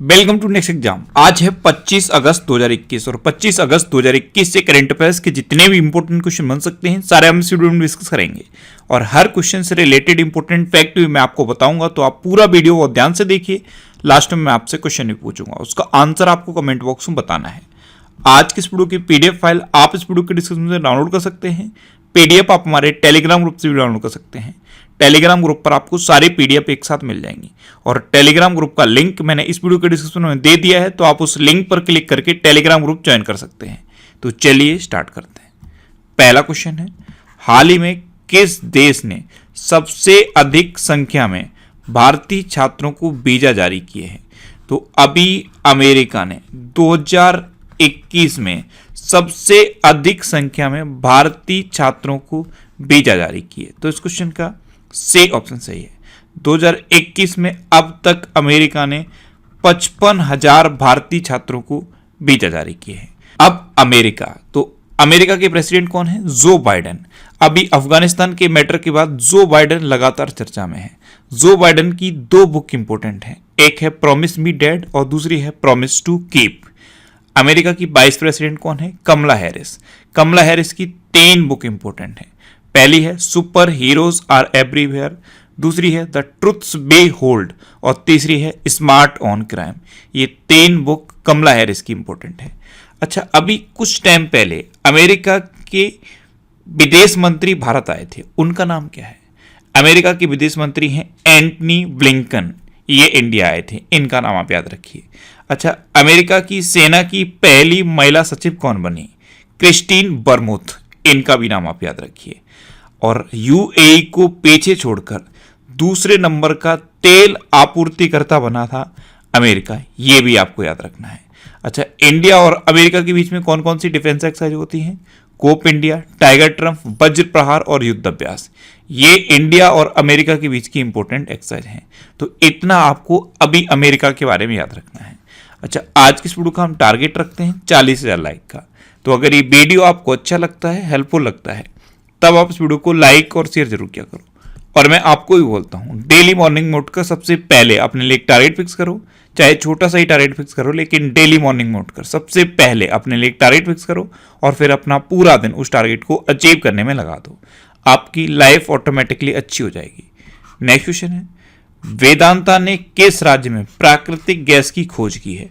Welcome to next exam. आज है 25 अगस्त 2021 और 25 अगस्त 2021 से करंट अफेयर्स के जितने भी इंपॉर्टेंट क्वेश्चन बन सकते हैं सारे हम इस वीडियो में डिस्कस करेंगे और हर क्वेश्चन से रिलेटेड इंपॉर्टेंट फैक्ट भी मैं आपको बताऊंगा, तो आप पूरा वीडियो बहुत ध्यान से देखिए। लास्ट में मैं आपसे क्वेश्चन भी पूछूंगा, उसका आंसर आपको कमेंट बॉक्स में बताना है। आज की इस वीडियो की पीडीएफ फाइल आप इस वीडियो के डिस्क्रिप्शन से डाउनलोड कर सकते हैं। पीडीएफ आप हमारे टेलीग्राम ग्रुप से भी डाउनलोड कर सकते हैं। टेलीग्राम ग्रुप पर आपको सारी पीडीएफ एक साथ मिल जाएंगी और टेलीग्राम ग्रुप का लिंक मैंने इस वीडियो के डिस्क्रिप्शन में दे दिया है, तो आप उस लिंक पर क्लिक करके टेलीग्राम ग्रुप ज्वाइन कर सकते हैं। तो चलिए स्टार्ट करते हैं। पहला क्वेश्चन है, हाल ही में किस देश ने सबसे अधिक संख्या में भारतीय छात्रों को वीजा जारी किए हैं? तो अभी अमेरिका ने 2021 में सबसे अधिक संख्या में भारतीय छात्रों को वीजा जारी किए। तो इस क्वेश्चन का सही ऑप्शन सही है। 2021 में अब तक अमेरिका ने 55,000 भारतीय छात्रों को वीजा जारी किए हैं। अब अमेरिका के प्रेसिडेंट कौन है? Joe Biden. अभी अफगानिस्तान के मैटर के बाद जो बाइडेन लगातार चर्चा में है। जो बाइडेन की दो बुक इंपॉर्टेंट है, एक है प्रॉमिस मी डैड और दूसरी है प्रॉमिस टू कीप। अमेरिका की वाइस प्रेसिडेंट कौन है? कमला हैरिस। कमला हैरिस की 3 बुक इंपॉर्टेंट है। पहली है सुपर हीरोज आर एवरीवेयर, दूसरी है द ट्रुथ्स बे होल्ड और तीसरी है स्मार्ट ऑन क्राइम। ये 3 बुक कमला हैरिस की इंपॉर्टेंट है। अच्छा, अभी कुछ टाइम पहले अमेरिका के विदेश मंत्री भारत आए थे, उनका नाम क्या है? अमेरिका के विदेश मंत्री हैं एंटनी ब्लिंकन, ये इंडिया आए थे, इनका नाम आप याद रखिए। अच्छा, अमेरिका की सेना की पहली महिला सचिव कौन बनी? क्रिस्टीन बर्मुथ, इनका भी नाम आप याद रखिए। और यूएई को पीछे छोड़कर दूसरे नंबर का तेल आपूर्तिकर्ता बना था अमेरिका, ये भी आपको याद रखना है। अच्छा, इंडिया और अमेरिका के बीच में कौन कौन सी डिफेंस एक्सरसाइज होती हैं? कोप इंडिया, टाइगर ट्रम्प, वज्र प्रहार और युद्ध अभ्यास। ये इंडिया और अमेरिका के बीच की इंपॉर्टेंट एक्सरसाइज हैं। तो इतना आपको अभी अमेरिका के बारे में याद रखना है। अच्छा, आज की इस वीडियो का हम टारगेट रखते हैं 40,000 लाइक का। तो अगर ये वीडियो आपको अच्छा लगता है, हेल्पफुल लगता है, तब आप इस वीडियो को लाइक और शेयर जरूर किया करो। और मैं आपको भी बोलता हूँ, डेली मॉर्निंग मोड का सबसे पहले अपने लिए एक टारगेट फिक्स करो, चाहे छोटा सा ही टारगेट फिक्स करो, लेकिन डेली मॉर्निंग मोड कर सबसे पहले अपने लिए एक टारगेट फिक्स करो और फिर अपना पूरा दिन उस टारगेट को अचीव करने में लगा दो। आपकी लाइफ ऑटोमेटिकली अच्छी हो जाएगी। नेक्स्ट क्वेश्चन है, वेदांता ने किस राज्य में प्राकृतिक गैस की खोज की है?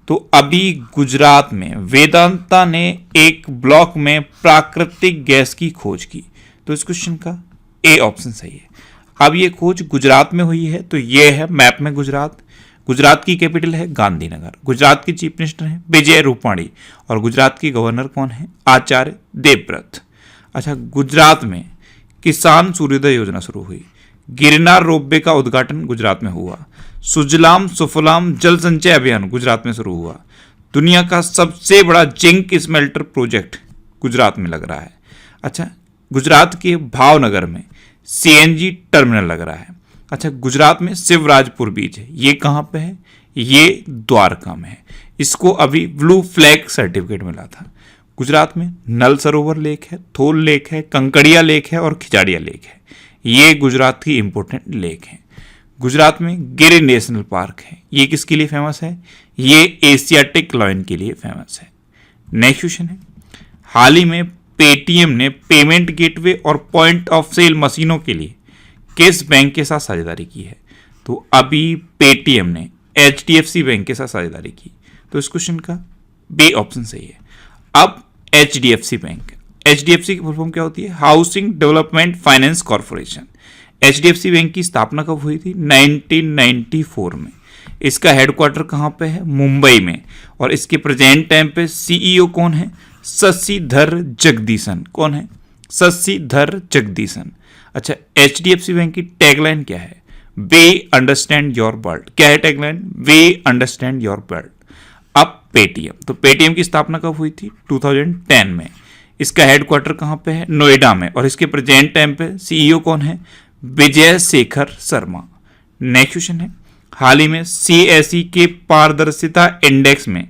तो अभी गुजरात में वेदांता ने एक ब्लॉक में प्राकृतिक गैस की खोज की। तो इस क्वेश्चन का ए ऑप्शन सही है। अब ये खोज गुजरात में हुई है, तो ये है मैप में गुजरात। गुजरात की कैपिटल है गांधीनगर। गुजरात के चीफ मिनिस्टर हैं विजय रूपाणी और गुजरात के गवर्नर कौन है? आचार्य देवव्रत। अच्छा, गुजरात में किसान सूर्योदय योजना शुरू हुई। गिरनार रोपवे का उद्घाटन गुजरात में हुआ। सुजलाम सुफलाम जल संचय अभियान गुजरात में शुरू हुआ। दुनिया का सबसे बड़ा जिंक स्मेल्टर प्रोजेक्ट गुजरात में लग रहा है। अच्छा, गुजरात के भावनगर में सीएनजी टर्मिनल लग रहा है। अच्छा, गुजरात में शिवराजपुर बीच है, ये कहाँ पे है? ये द्वारका में है। इसको अभी ब्लू फ्लैग सर्टिफिकेट मिला था। गुजरात में नल सरोवर लेक है, थोल लेक है, कंकड़िया लेक है और खिजाड़िया लेक है। ये गुजरात की इंपॉर्टेंट लेक है। गुजरात में गिर नेशनल पार्क है, ये किसके लिए फेमस है? ये एशियाटिक लायन के लिए फेमस है। नेक्स्ट क्वेश्चन है, हाल ही में पेटीएम ने पेमेंट गेटवे और पॉइंट ऑफ सेल मशीनों के लिए किस बैंक के साथ साझेदारी की है? तो अभी पेटीएम ने एचडीएफसी बैंक के साथ साझेदारी की। तो इस क्वेश्चन का बी ऑप्शन सही है। अब एचडीएफसी बैंक, एचडीएफसी की फुल फॉर्म क्या होती है? Housing development finance corporation. HDFC bank की स्थापना कब हुई थी? 1994 में। इसका हेडक्वार्टर कहाँ पे है? मुंबई में। और इसके प्रेजेंट टाइम पे सीईओ कौन है? शशिधर जगदीशन। कौन है? शशिधर जगदीशन। अच्छा, एचडीएफसी बैंक की टैगलाइन क्या है? वे अंडरस्टैंड योर वर्ल्ड। क्या है tagline? Way understand your world. अब पेटीएम, तो पेटीएम की स्थापना कब हुई थी? 2010 में। इसका हेडक्वार्टर कहाँ पे है? नोएडा में। और इसके प्रेजेंट टाइम पे सीईओ कौन है? विजय शेखर शर्मा। नेक्स्ट क्वेश्चन है, हाल ही में सीएसई के पारदर्शिता इंडेक्स में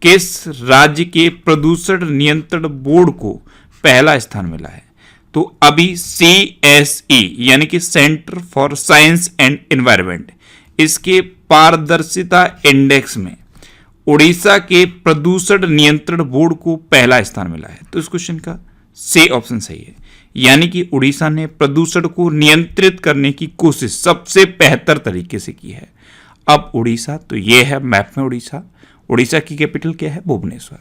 किस राज्य के प्रदूषण नियंत्रण बोर्ड को पहला स्थान मिला है? तो अभी सीएसई यानी कि centre for science and environment, इसके पारदर्शिता इंडेक्स में उड़ीसा के प्रदूषण नियंत्रण बोर्ड को पहला स्थान मिला है। तो इस क्वेश्चन का सी ऑप्शन सही है, यानी कि उड़ीसा ने प्रदूषण को नियंत्रित करने की कोशिश सबसे बेहतर तरीके से की है। अब उड़ीसा, तो ये है मैप में उड़ीसा। उड़ीसा की कैपिटल क्या है? भुवनेश्वर।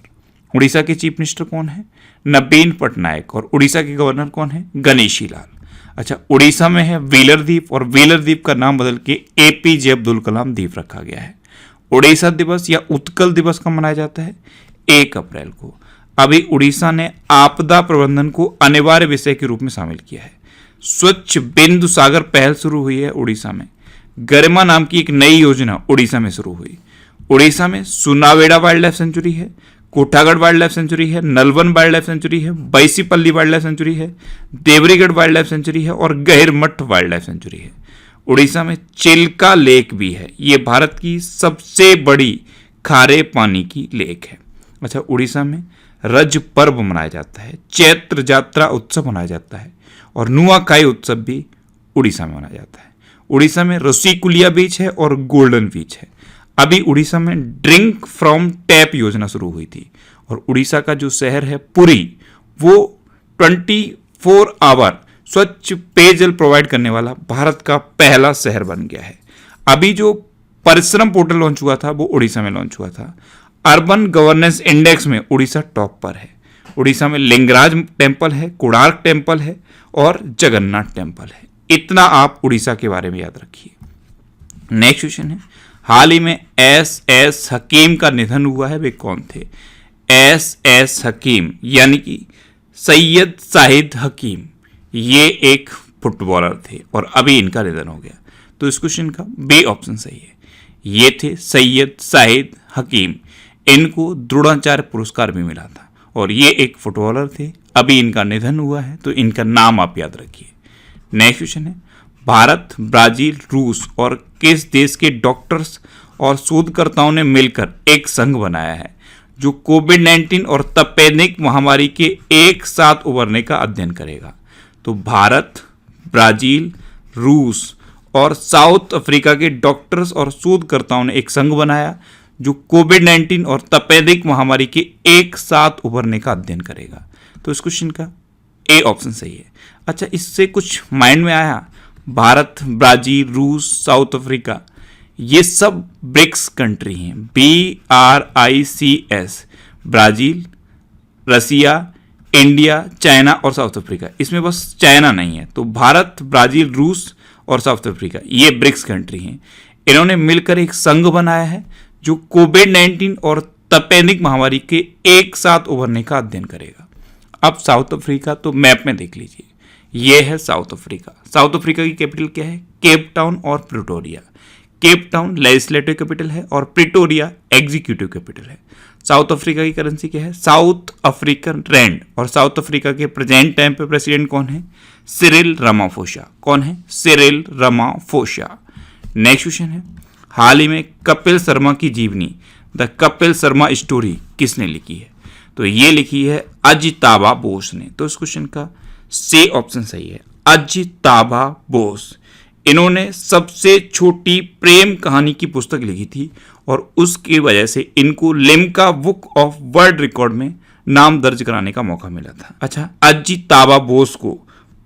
उड़ीसा के चीफ मिनिस्टर कौन है? नवीन पटनायक। और उड़ीसा के गवर्नर कौन है? गणेशी लाल। अच्छा, उड़ीसा में है व्हीलर द्वीप, और व्हीलर द्वीप का नाम बदल के एपीजे अब्दुल कलाम द्वीप रखा गया है। उड़ीसा दिवस या उत्कल दिवस कब मनाया जाता है? 1 अप्रैल को। अभी उड़ीसा ने आपदा प्रबंधन को अनिवार्य विषय के रूप में शामिल किया है। स्वच्छ बिंदु सागर पहल शुरू हुई है उड़ीसा में। गरिमा नाम की एक नई योजना उड़ीसा में शुरू हुई। उड़ीसा में सुनावेड़ा वाइल्ड लाइफ सेंचुरी है, कोठागढ़ वाइल्ड लाइफ सेंचुरी है, नलवन वाइल्ड लाइफ सेंचुरी है, बैसीपल्ली वाइल्ड लाइफ सेंचुरी है, देवरीगढ़ वाइल्ड लाइफ सेंचुरी है और गहिरमठ वाइल्ड लाइफ सेंचुरी है। उड़ीसा में चिल्का लेक भी है। ये भारत की सबसे बड़ी खारे पानी की लेक है। अच्छा, उड़ीसा में रज पर्व मनाया जाता है, चैत्र यात्रा उत्सव मनाया जाता है और नुआखाई उत्सव भी उड़ीसा में मनाया जाता है। उड़ीसा में ऋषिकुलिया बीच है और गोल्डन बीच है। अभी उड़ीसा में ड्रिंक फ्रॉम टैप योजना शुरू हुई थी और उड़ीसा का जो शहर है पुरी, वो 24 आवर स्वच्छ पेयजल प्रोवाइड करने वाला भारत का पहला शहर बन गया है। अभी जो परिश्रम पोर्टल लॉन्च हुआ था वो उड़ीसा में लॉन्च हुआ था। अर्बन गवर्नेंस इंडेक्स में उड़ीसा टॉप पर है। उड़ीसा में लिंगराज टेम्पल है, कोणार्क टेम्पल है और जगन्नाथ टेम्पल है। इतना आप उड़ीसा के बारे में याद रखिए। नेक्स्ट क्वेश्चन है, हाल ही में एस हकीम का निधन हुआ है। वे कौन थे? एस हकीम यानी कि सैयद शाहिद हकीम, ये एक फुटबॉलर थे और अभी इनका निधन हो गया। तो इस क्वेश्चन का बी ऑप्शन सही है। ये थे सैयद शाहिद हकीम। इनको द्रोणाचार्य पुरस्कार भी मिला था और ये एक फुटबॉलर थे। अभी इनका निधन हुआ है, तो इनका नाम आप याद रखिए। नेक्स्ट क्वेश्चन है, भारत, ब्राजील, रूस और किस देश के डॉक्टर्स और शोधकर्ताओं ने मिलकर एक संघ बनाया है जो कोविड-19 और तपेदिक महामारी के एक साथ उभरने का अध्ययन करेगा? तो भारत, ब्राजील, रूस और साउथ अफ्रीका के डॉक्टर्स और शोधकर्ताओं ने एक संघ बनाया जो कोविड-19 और तपेदिक महामारी के एक साथ उभरने का अध्ययन करेगा। तो इस क्वेश्चन का ए ऑप्शन सही है। अच्छा, इससे कुछ माइंड में आया? भारत, ब्राजील, रूस, साउथ अफ्रीका, ये सब ब्रिक्स कंट्री हैं। BRICS, ब्राजील, रसिया, इंडिया, चाइना और साउथ अफ्रीका। इसमें बस चाइना नहीं है। तो भारत, ब्राजील, रूस और साउथ अफ्रीका, ये ब्रिक्स कंट्री हैं। इन्होंने मिलकर एक संघ बनाया है जो कोविड-19 और तपेदिक महामारी के एक साथ उभरने का अध्ययन करेगा। अब साउथ अफ्रीका तो मैप में देख लीजिए, ये है साउथ अफ्रीका। साउथ अफ्रीका की कैपिटल क्या है? केप टाउन और Pretoria. Cape Town legislative capital है और प्रिटोरिया एग्जीक्यूटिव कैपिटल है। साउथ अफ्रीका की करेंसी क्या है? South African rand. और साउथ अफ्रीका के प्रेजेंट टाइम पे प्रेसिडेंट कौन है? Cyril Ramaphosa. कौन है? Cyril Ramaphosa. नेक्स्ट क्वेश्चन है, हाल ही में कपिल शर्मा की जीवनी द कपिल शर्मा स्टोरी किसने लिखी है? तो ये लिखी है अजिताबा बोस ने। तो इस क्वेश्चन का सी ऑप्शन सही है, अजिताबा बोस। इन्होंने सबसे छोटी प्रेम कहानी की पुस्तक लिखी थी और उसकी वजह से इनको Limca book of world record में नाम दर्ज कराने का मौका मिला था। अच्छा, अजिताबा बोस को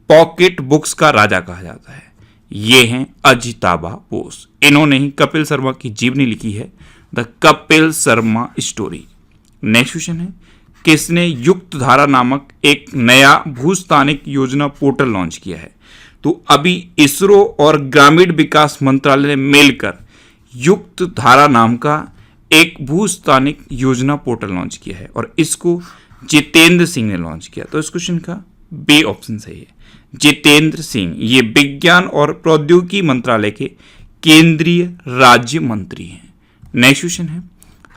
पॉकेट बुक्स का राजा कहा जाता है। ये हैं अजिताबा बोस। इन्होंने ही कपिल शर्मा की जीवनी लिखी है, the Kapil Sharma story. Next question है, किसने युक्त धारा नामक एक नया भूस्थानिक योजना पोर्टल लॉन्च किया है? तो अभी इसरो और ग्रामीण विकास मंत्रालय ने मिलकर युक्त धारा नाम का एक भूस्थानिक योजना पोर्टल लॉन्च किया है और इसको जितेंद्र सिंह ने लॉन्च किया। तो इस क्वेश्चन का बी ऑप्शन सही है, जितेंद्र सिंह। ये विज्ञान और प्रौद्योगिकी मंत्रालय के केंद्रीय राज्य मंत्री हैं। नेक्स्ट क्वेश्चन है,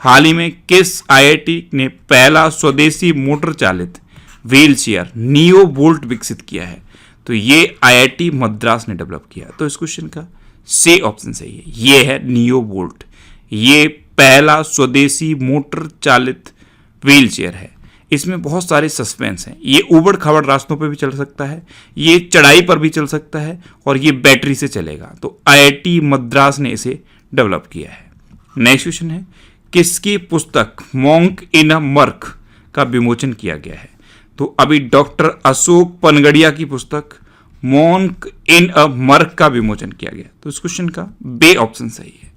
हाल ही में किस IIT ने पहला स्वदेशी मोटर चालित व्हील चेयर नियो बोल्ट विकसित किया है? तो ये IIT मद्रास ने डेवलप किया। तो इस क्वेश्चन का सी ऑप्शन सही है, ये है नियो बोल्ट। ये पहला स्वदेशी मोटर चालित व्हील चेयर है। इसमें बहुत सारे सस्पेंस हैं। ये ऊबड़ खाबड़ रास्तों पे भी चल सकता है, ये चढ़ाई पर भी चल सकता है, और ये बैटरी से चलेगा। तो IIT मद्रास ने इसे डेवलप किया है। नेक्स्ट क्वेश्चन है, किसकी पुस्तक मॉन्क इन अ मर्क का विमोचन किया गया है? तो अभी डॉक्टर अशोक पनगड़िया की पुस्तक मॉन्क इन अ मर्क का विमोचन किया गया। तो इस क्वेश्चन का बे ऑप्शन सही है।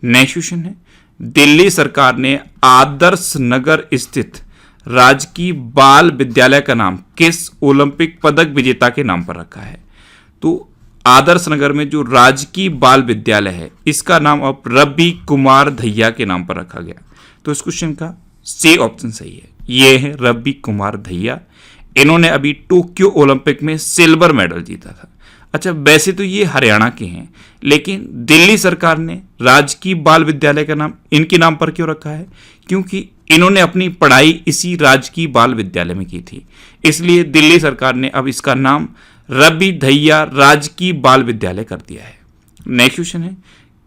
नेक्स्ट क्वेश्चन है, दिल्ली सरकार ने आदर्श नगर स्थित राजकीय बाल विद्यालय का नाम किस ओलंपिक पदक विजेता के नाम पर रखा है? तो आदर्श नगर में जो राजकीय बाल विद्यालय है, इसका नाम अब रवि कुमार दहिया के नाम पर रखा गया। तो इस क्वेश्चन का सी ऑप्शन सही है। ये है रवि कुमार दहिया। इन्होंने अभी टोक्यो ओलंपिक में सिल्वर मेडल जीता था। अच्छा, वैसे तो ये हरियाणा के हैं, लेकिन दिल्ली सरकार ने राजकीय बाल विद्यालय का नाम इनके नाम पर क्यों रखा है? क्योंकि इन्होंने अपनी पढ़ाई इसी राजकीय बाल विद्यालय में की थी, इसलिए दिल्ली सरकार ने अब इसका नाम रवि दहिया राजकीय बाल विद्यालय कर दिया है। नेक्स्ट क्वेश्चन है,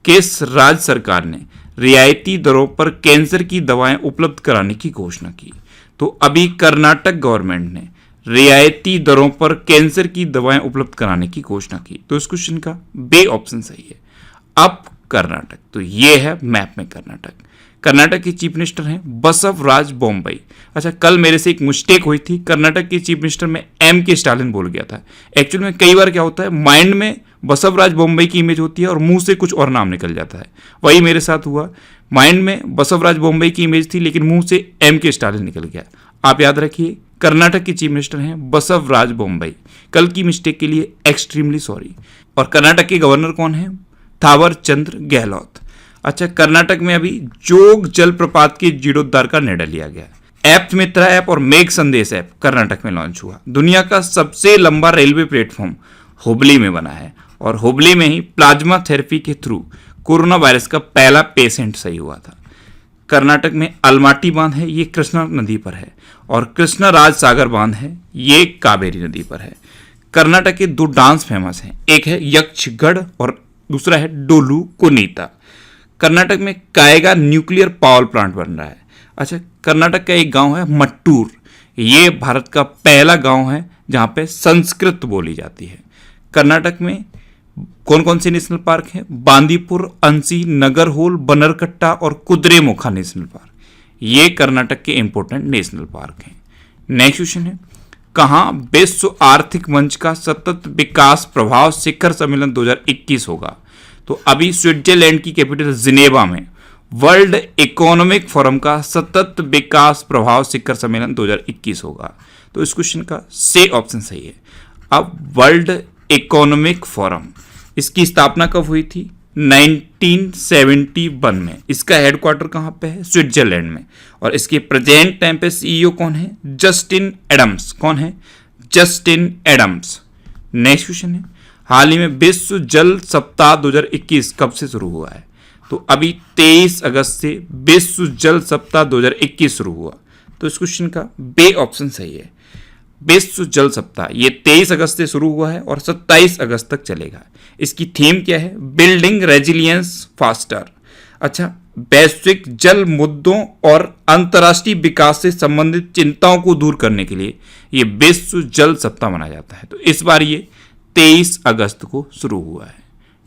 किस राज्य सरकार ने रियायती दरों पर कैंसर की दवाएं उपलब्ध कराने की घोषणा की? तो अभी कर्नाटक गवर्नमेंट ने रियायती दरों पर कैंसर की दवाएं उपलब्ध कराने की घोषणा की। तो इस क्वेश्चन का बे ऑप्शन सही है। अब कर्नाटक, तो ये है मैप में कर्नाटक। कर्नाटक के चीफ मिनिस्टर हैं बसवराज बोम्मई। अच्छा, कल मेरे से एक मिस्टेक हुई थी, कर्नाटक के चीफ मिनिस्टर में M.K. स्टालिन बोल गया था। एक्चुअली में कई बार क्या होता है, माइंड में बसवराज बोम्मई की इमेज होती है और मुंह से कुछ और नाम निकल जाता है। वही मेरे साथ हुआ, माइंड में बसवराज बोम्मई की इमेज थी, लेकिन मुंह से M.K. स्टालिन निकल गया। आप याद रखिए, कर्नाटक के चीफ मिनिस्टर हैं बसवराज बोम्मई। कल की मिस्टेक के लिए एक्सट्रीमली सॉरी। और कर्नाटक के गवर्नर कौन है? थावर चंद्र गहलोत। अच्छा, कर्नाटक में अभी जोग जलप्रपात के जीर्णोद्धार का निर्णय लिया गया। ऐप मित्रा ऐप और मेघ संदेश ऐप कर्नाटक में लॉन्च हुआ। दुनिया का सबसे लंबा रेलवे प्लेटफॉर्म हुबली में बना है, और हुबली में ही प्लाज्मा थेरेपी के थ्रू कोरोना वायरस का पहला पेशेंट सही हुआ था। कर्नाटक में अलमाटी बांध है, ये कृष्णा नदी पर है, और कृष्णा राज सागर बांध है, ये कावेरी नदी पर है। कर्नाटक के दो डांस फेमस हैं, एक है यक्षगढ़ और दूसरा है डोलू कुनीता। कर्नाटक में कायगा न्यूक्लियर पावर प्लांट बन रहा है। अच्छा, कर्नाटक का एक गांव है मट्टूर, ये भारत का पहला गांव है जहां पे संस्कृत बोली जाती है। कर्नाटक में कौन कौन से नेशनल पार्क हैं? बांदीपुर, अंसी, नगरहोल, बनरकट्टा और कुद्रेमुखा नेशनल पार्क, ये कर्नाटक के इंपॉर्टेंट नेशनल पार्क हैं। नेक्स्ट क्वेश्चन है, कहां विश्व आर्थिक मंच का सतत विकास प्रभाव शिखर सम्मेलन 2021 होगा? तो अभी स्विट्जरलैंड की कैपिटल जिनेवा में वर्ल्ड इकोनॉमिक फोरम का सतत विकास प्रभाव शिखर सम्मेलन 2021 होगा। तो इस क्वेश्चन का से ऑप्शन सही है। अब वर्ल्ड इकोनॉमिक फोरम, इसकी स्थापना कब हुई थी? 1971 में। इसका हेडक्वार्टर कहां पे है? स्विट्जरलैंड में। और इसके प्रेजेंट टाइम पे CEO कौन है? Justin Adams. कौन है? Justin Adams. नेक्स्ट क्वेश्चन है, हाल ही में विश्व जल सप्ताह 2021 कब से शुरू हुआ है? तो अभी 23 अगस्त से विश्व जल सप्ताह 2021 शुरू हुआ। तो इस क्वेश्चन का बे ऑप्शन सही है। विश्व जल सप्ताह ये 23 अगस्त से शुरू हुआ है और 27 अगस्त तक चलेगा। इसकी थीम क्या है? Building resilience faster. अच्छा, वैश्विक जल मुद्दों और अंतर्राष्ट्रीय विकास से संबंधित चिंताओं को दूर करने के लिए ये विश्व जल सप्ताह मनाया जाता है। तो इस बार ये 23 अगस्त को शुरू हुआ है।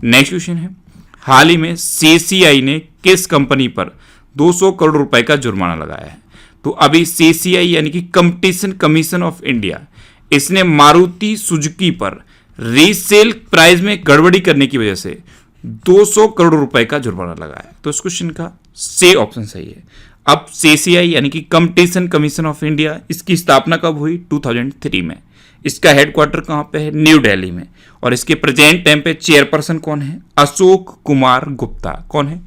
नेक्स्ट क्वेश्चन है, हाल ही में CCI ने किस कंपनी पर 200 करोड़ रुपए का जुर्माना लगाया है? तो अभी CCI यानी कि कंपटीशन कमीशन ऑफ इंडिया, इसने मारुति सुजुकी पर रीसेल प्राइस में गड़बड़ी करने की वजह से 200 करोड़ रुपए का जुर्माना लगाया। तो इस क्वेश्चन का से ऑप्शन सही है। अब CCI यानी कि कंपटीशन कमीशन ऑफ इंडिया, इसकी स्थापना कब हुई? 2003 में। इसका हेडक्वार्टर कहां पे है? न्यू दिल्ली में। और इसके प्रेजेंट टाइम पे चेयरपर्सन कौन है? अशोक कुमार गुप्ता। कौन है?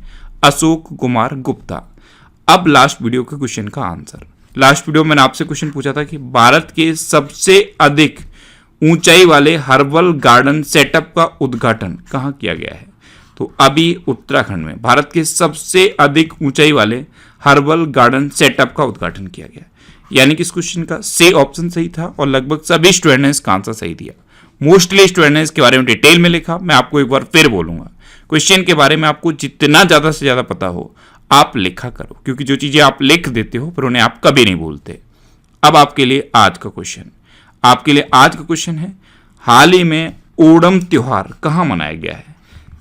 अशोक कुमार गुप्ता। अब लास्ट वीडियो के क्वेश्चन का आंसर। लास्ट वीडियो में मैंने आपसे क्वेश्चन पूछा था कि भारत के सबसे अधिक ऊंचाई वाले हर्बल गार्डन सेटअप का उद्घाटन कहां किया गया है? तो अभी उत्तराखंड में भारत के सबसे अधिक ऊंचाई वाले हर्बल गार्डन सेटअप का उद्घाटन किया गया। यानी कि इस क्वेश्चन का से ऑप्शन सही था और लगभग सभी स्टूडेंट ने इसका आंसर सही दिया। मोस्टली स्टूडेंट ने इसके बारे में डिटेल में लिखा। मैं आपको एक बार फिर बोलूंगा, क्वेश्चन के बारे में आपको जितना ज्यादा से ज्यादा पता हो आप लिखा करो, क्योंकि जो चीजें आप लिख देते हो फिर उन्हें आप कभी नहीं भूलते। अब आपके लिए आज का क्वेश्चन है, हाल ही में ओणम त्योहार कहाँ मनाया गया है?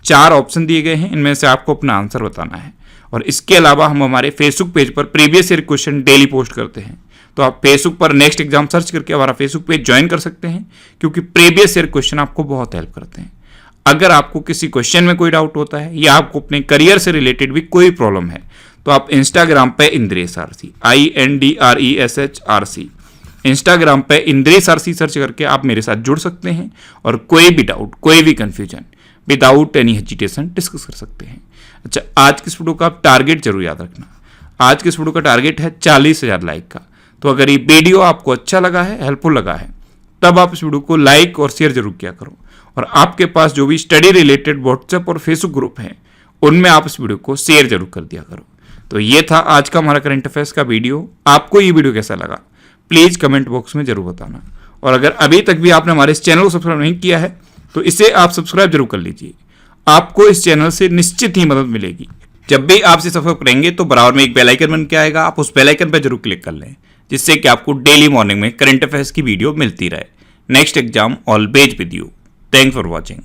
4 ऑप्शन दिए गए हैं, इनमें से आपको अपना आंसर बताना है। और इसके अलावा हम हमारे फेसबुक पेज पर previous year question daily post करते हैं, तो आप फेसबुक पर नेक्स्ट एग्जाम सर्च करके हमारा फेसबुक पेज ज्वाइन कर सकते हैं, क्योंकि प्रीवियस ईयर क्वेश्चन आपको बहुत हेल्प करते हैं। अगर आपको किसी क्वेश्चन में कोई डाउट होता है या आपको अपने करियर से रिलेटेड भी कोई प्रॉब्लम है, तो आप इंस्टाग्राम पे इंद्रेश आरसी INDRESHRC इंस्टाग्राम पे इंद्रेश आरसी सर्च करके आप मेरे साथ जुड़ सकते हैं और कोई भी डाउट, कोई भी confusion without any hesitation discuss कर सकते हैं। अच्छा, आज की इस वीडियो का आप टारगेट जरूर याद रखना। आज की इस वीडियो का टारगेट है 40,000 लाइक का। तो अगर ये वीडियो आपको अच्छा लगा है, हेल्पफुल लगा है, तब आप इस वीडियो को लाइक और शेयर जरूर किया करो। और आपके पास जो भी स्टडी रिलेटेड व्हाट्सएप और फेसबुक ग्रुप हैं, उनमें आप इस वीडियो को शेयर जरूर कर दिया करो। तो ये था आज का हमारा करंट अफेयर्स का वीडियो। आपको ये वीडियो कैसा लगा प्लीज कमेंट बॉक्स में जरूर बताना। और अगर अभी तक भी आपने हमारे इस चैनल को सब्सक्राइब नहीं किया है, तो इसे आप सब्सक्राइब जरूर कर लीजिए। आपको इस चैनल से निश्चित ही मदद मिलेगी। जब भी आप इसे सब्सक्राइब करेंगे तो बराबर में एक बेल आइकन बन के आएगा, आप उस बेल आइकन पर जरूर क्लिक कर लें, जिससे कि आपको डेली मॉर्निंग में करंट अफेयर्स की वीडियो मिलती रहे। Next exam always with you. Thanks for watching.